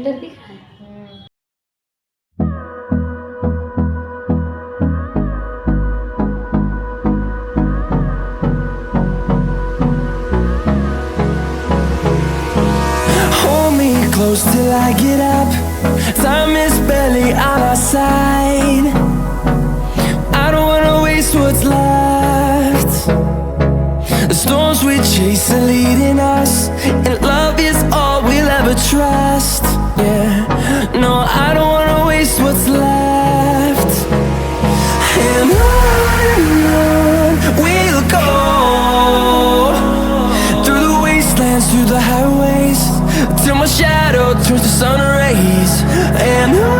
Theatre दिख रहा है। Hold me close till I get up. Time is barely on our side. I don't wanna waste what's left. The storms we chase are leading us, and love is all we'll ever trust. Yeah, no, I don't wanna waste what's left. And on we'll go, through the wastelands, through the highways, till my shadow turns to sun rays. And on